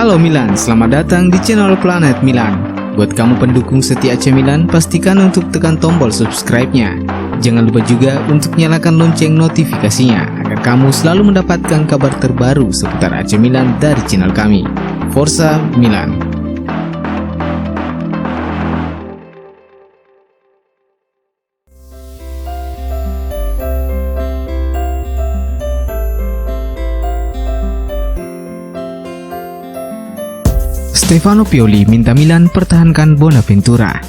Halo Milan, selamat datang di channel Planet Milan. Buat kamu pendukung setia AC Milan, pastikan untuk tekan tombol subscribe-nya. Jangan lupa juga untuk nyalakan lonceng notifikasinya agar kamu selalu mendapatkan kabar terbaru seputar AC Milan dari channel kami. Forza Milan. Stefano Pioli minta Milan pertahankan Bonaventura.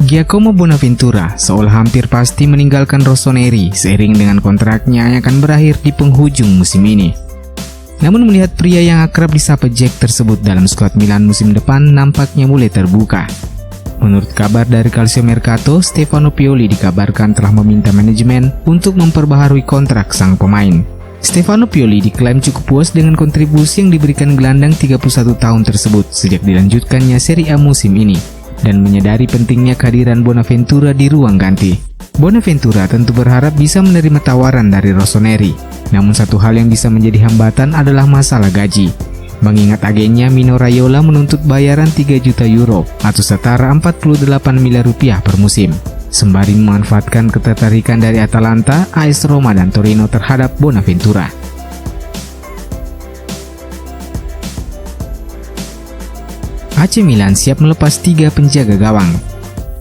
Giacomo Bonaventura seolah hampir pasti meninggalkan Rossoneri seiring dengan kontraknya yang akan berakhir di penghujung musim ini. Namun melihat pria yang akrab disapa Jack tersebut dalam skuad Milan musim depan nampaknya mulai terbuka. Menurut kabar dari Calciomercato, Stefano Pioli dikabarkan telah meminta manajemen untuk memperbaharui kontrak sang pemain. Stefano Pioli diklaim cukup puas dengan kontribusi yang diberikan gelandang 31 tahun tersebut sejak dilanjutkannya Serie A musim ini dan menyadari pentingnya kehadiran Bonaventura di ruang ganti. Bonaventura tentu berharap bisa menerima tawaran dari Rossoneri, namun satu hal yang bisa menjadi hambatan adalah masalah gaji. Mengingat agennya Mino Raiola menuntut bayaran 3 juta euro atau setara 48 miliar rupiah per musim, sembari memanfaatkan ketertarikan dari Atalanta, AS Roma dan Torino terhadap Bonaventura. AC Milan siap melepas 3 penjaga gawang.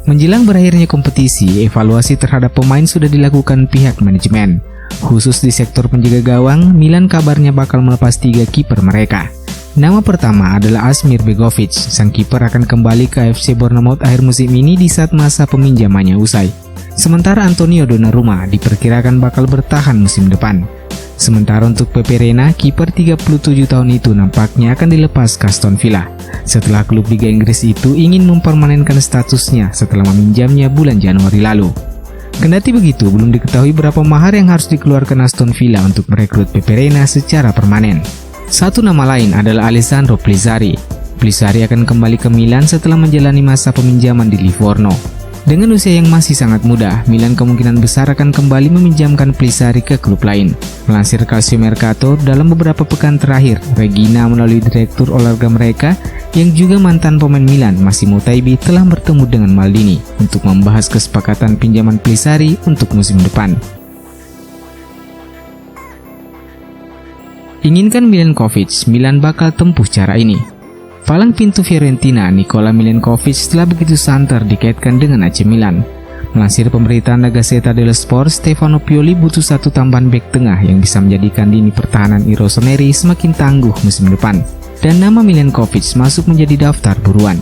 Menjelang berakhirnya kompetisi, evaluasi terhadap pemain sudah dilakukan pihak manajemen. Khusus di sektor penjaga gawang, Milan kabarnya bakal melepas 3 kiper mereka. Nama pertama adalah Asmir Begovic. Sang kiper akan kembali ke AFC Bournemouth akhir musim ini di saat masa peminjamannya usai. Sementara Antonio Donnarumma diperkirakan bakal bertahan musim depan. Sementara untuk Pepe Reina, kiper 37 tahun itu nampaknya akan dilepas ke Aston Villa setelah klub Liga Inggris itu ingin mempermanenkan statusnya setelah meminjamnya bulan Januari lalu. Kendati begitu, belum diketahui berapa mahar yang harus dikeluarkan Aston Villa untuk merekrut Pepe Reina secara permanen. Satu nama lain adalah Alessandro Pizzari. Pizzari akan kembali ke Milan setelah menjalani masa peminjaman di Livorno. Dengan usia yang masih sangat muda, Milan kemungkinan besar akan kembali meminjamkan Pizzari ke klub lain. Melansir Calciomercato, dalam beberapa pekan terakhir, Regina melalui direktur olahraga mereka yang juga mantan pemain Milan, Massimo Taibi, telah bertemu dengan Maldini untuk membahas kesepakatan pinjaman Pizzari untuk musim depan. Inginkan Milenkovic, Milan bakal tempuh cara ini. Palang pintu Fiorentina, Nikola Milenkovic telah begitu santer dikaitkan dengan AC Milan. Melansir pemberitaan La Gazzetta dello Sport, Stefano Pioli butuh satu tambahan bek tengah yang bisa menjadikan lini pertahanan Rossoneri semakin tangguh musim depan. Dan nama Milenkovic masuk menjadi daftar buruan.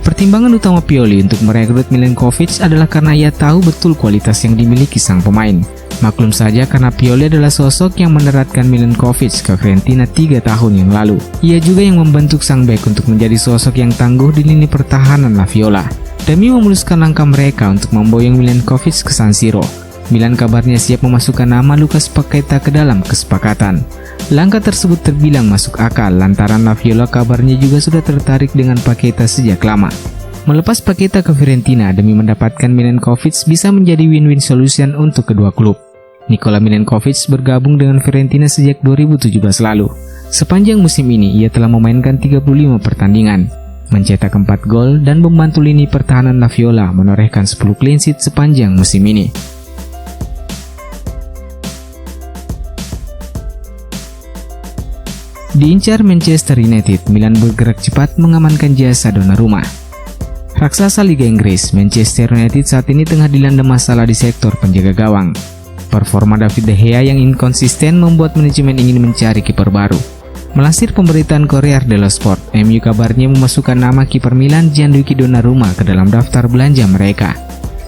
Pertimbangan utama Pioli untuk merekrut Milenkovic adalah karena ia tahu betul kualitas yang dimiliki sang pemain. Maklum saja karena Pioli adalah sosok yang meneratkan Milenkovic ke Fiorentina 3 tahun yang lalu. Ia juga yang membentuk sang bek untuk menjadi sosok yang tangguh di lini pertahanan La Viola. Demi memuluskan langkah mereka untuk memboyong Milenkovic ke San Siro, Milan kabarnya siap memasukkan nama Lucas Paqueta ke dalam kesepakatan. Langkah tersebut terbilang masuk akal lantaran La Viola kabarnya juga sudah tertarik dengan Paqueta sejak lama. Melepas Paqueta ke Fiorentina demi mendapatkan Milenkovic bisa menjadi win-win solution untuk kedua klub. Nikola Milenkovic bergabung dengan Fiorentina sejak 2017 lalu. Sepanjang musim ini ia telah memainkan 35 pertandingan, mencetak 4 gol dan membantu lini pertahanan La Viola menorehkan 10 clean sheet sepanjang musim ini. Diincar Manchester United, Milan bergerak cepat mengamankan jasa Donnarumma. Raksasa Liga Inggris, Manchester United saat ini tengah dilanda masalah di sektor penjaga gawang. Performa David De Gea yang inkonsisten membuat manajemen ingin mencari kiper baru. Melansir pemberitaan Corriere dello Sport, MU kabarnya memasukkan nama kiper Milan Gianluigi Donnarumma ke dalam daftar belanja mereka.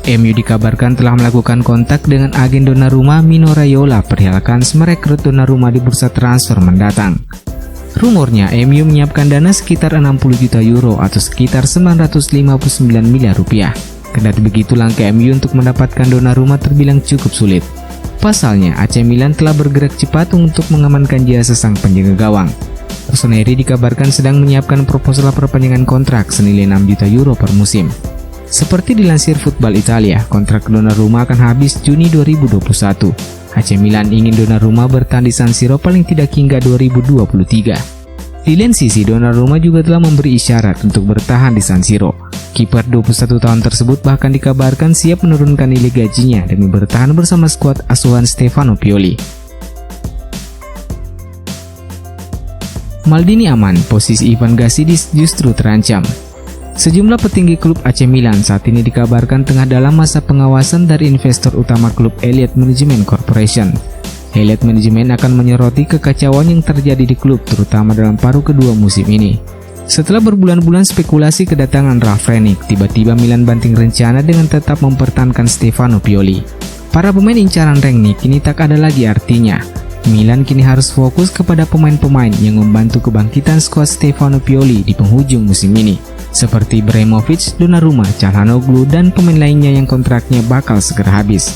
MU dikabarkan telah melakukan kontak dengan agen Donnarumma Mino Raiola perihal kans merekrut Donnarumma di bursa transfer mendatang. Rumornya MU menyiapkan dana sekitar 60 juta euro atau sekitar 959 miliar rupiah. Kendati begitu, langkah MU untuk mendapatkan Donnarumma terbilang cukup sulit. Pasalnya, AC Milan telah bergerak cepat untuk mengamankan jasa sang penjaga gawang. Rossoneri dikabarkan sedang menyiapkan proposal perpanjangan kontrak senilai 6 juta euro per musim. Seperti dilansir Football Italia, kontrak Donnarumma akan habis Juni 2021. AC Milan ingin Donnarumma bertahan di San Siro paling tidak hingga 2023. Di lain sisi, Donnarumma juga telah memberi isyarat untuk bertahan di San Siro. Kiper 21 tahun tersebut bahkan dikabarkan siap menurunkan nilai gajinya demi bertahan bersama skuad asuhan Stefano Pioli. Maldini aman, posisi Ivan Gazidis justru terancam. Sejumlah petinggi klub AC Milan saat ini dikabarkan tengah dalam masa pengawasan dari investor utama klub Elliott Management Corporation. Elliott Management akan menyoroti kekacauan yang terjadi di klub terutama dalam paruh kedua musim ini. Setelah berbulan-bulan spekulasi kedatangan Ralf Rangnick, tiba-tiba Milan banting rencana dengan tetap mempertahankan Stefano Pioli. Para pemain incaran Rangnick kini tak ada lagi artinya. Milan kini harus fokus kepada pemain-pemain yang membantu kebangkitan skuad Stefano Pioli di penghujung musim ini, seperti Ibrahimovic, Donnarumma, Calhanoglu, dan pemain lainnya yang kontraknya bakal segera habis.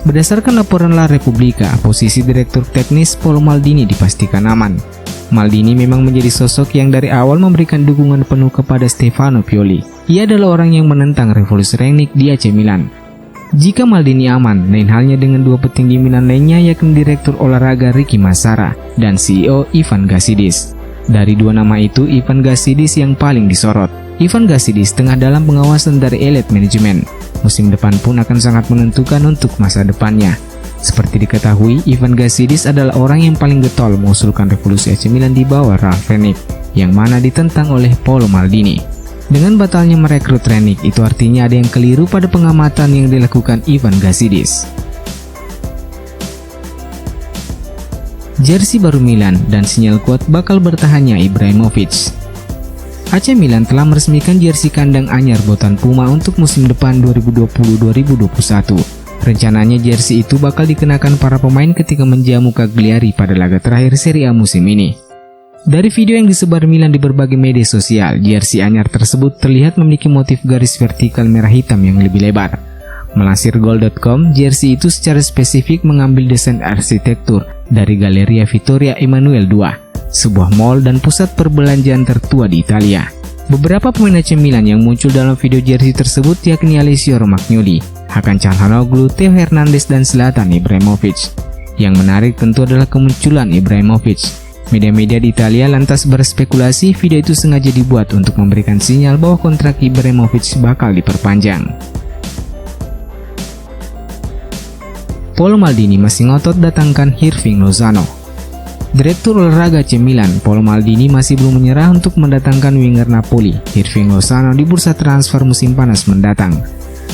Berdasarkan laporan La Repubblica, posisi direktur teknis Paolo Maldini dipastikan aman. Maldini memang menjadi sosok yang dari awal memberikan dukungan penuh kepada Stefano Pioli. Ia adalah orang yang menentang revolusi Rangnick di AC Milan. Jika Maldini aman, lain halnya dengan dua petinggi Milan lainnya yakni direktur olahraga Ricky Massara dan CEO Ivan Gazidis. Dari dua nama itu, Ivan Gazidis yang paling disorot. Ivan Gazidis tengah dalam pengawasan dari Elliott Management. Musim depan pun akan sangat menentukan untuk masa depannya. Seperti diketahui, Ivan Gazidis adalah orang yang paling getol mengusulkan revolusi AC Milan di bawah Ralf Rangnick, yang mana ditentang oleh Paolo Maldini. Dengan batalnya merekrut Rangnick, itu artinya ada yang keliru pada pengamatan yang dilakukan Ivan Gazidis. Jersey baru Milan dan sinyal kuat bakal bertahannya Ibrahimovic. AC Milan telah meresmikan jersey kandang anyar buatan Puma untuk musim depan 2020-2021. Rencananya jersey itu bakal dikenakan para pemain ketika menjamu Cagliari pada laga terakhir Serie A musim ini. Dari video yang disebar Milan di berbagai media sosial, jersey anyar tersebut terlihat memiliki motif garis vertikal merah hitam yang lebih lebar. Melansir Goal.com, jersey itu secara spesifik mengambil desain arsitektur dari Galleria Vittorio Emanuele II, sebuah mall dan pusat perbelanjaan tertua di Italia. Beberapa pemain AC Milan yang muncul dalam video jersey tersebut yakni Alessio Romagnoli, Hakan Calhanoglu, Theo Hernandez, dan Zlatan Ibrahimovic. Yang menarik tentu adalah kemunculan Ibrahimovic. Media-media di Italia lantas berspekulasi video itu sengaja dibuat untuk memberikan sinyal bahwa kontrak Ibrahimovic bakal diperpanjang. Paolo Maldini masih ngotot datangkan Hirving Lozano. Direktur olahraga AC Milan, Paolo Maldini masih belum menyerah untuk mendatangkan winger Napoli, Hirving Lozano di bursa transfer musim panas mendatang.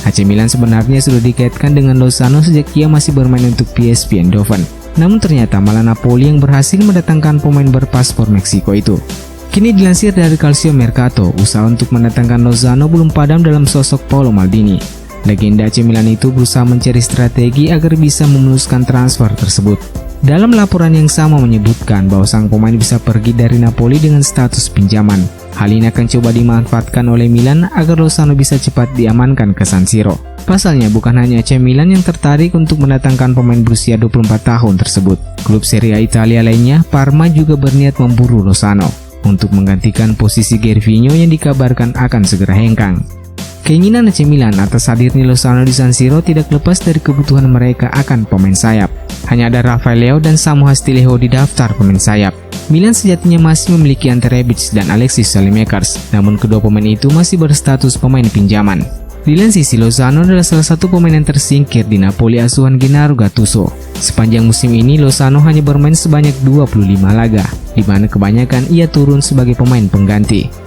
AC Milan sebenarnya sudah dikaitkan dengan Lozano sejak ia masih bermain untuk PSV Eindhoven. Namun ternyata malah Napoli yang berhasil mendatangkan pemain berpaspor Meksiko itu. Kini dilansir dari Calcio Mercato, usaha untuk mendatangkan Lozano belum padam dalam sosok Paolo Maldini. Legenda AC Milan itu berusaha mencari strategi agar bisa memuluskan transfer tersebut. Dalam laporan yang sama menyebutkan bahwa sang pemain bisa pergi dari Napoli dengan status pinjaman. Hal ini akan coba dimanfaatkan oleh Milan agar Lozano bisa cepat diamankan ke San Siro. Pasalnya bukan hanya AC Milan yang tertarik untuk mendatangkan pemain berusia 24 tahun tersebut. Klub Serie A Italia lainnya, Parma juga berniat memburu Lozano untuk menggantikan posisi Gervinho yang dikabarkan akan segera hengkang. Keinginan AC Milan atas hadirnya Lozano di San Siro tidak lepas dari kebutuhan mereka akan pemain sayap. Hanya ada Rafael Leao dan Samu Hastileho di daftar pemain sayap. Milan sejatinya masih memiliki Ante Rebic dan Alexis Saelemaekers, namun kedua pemain itu masih berstatus pemain pinjaman. Di lain sisi, Lozano adalah salah satu pemain yang tersingkir di Napoli asuhan Gennaro Gattuso. Sepanjang musim ini, Lozano hanya bermain sebanyak 25 laga, di mana kebanyakan ia turun sebagai pemain pengganti.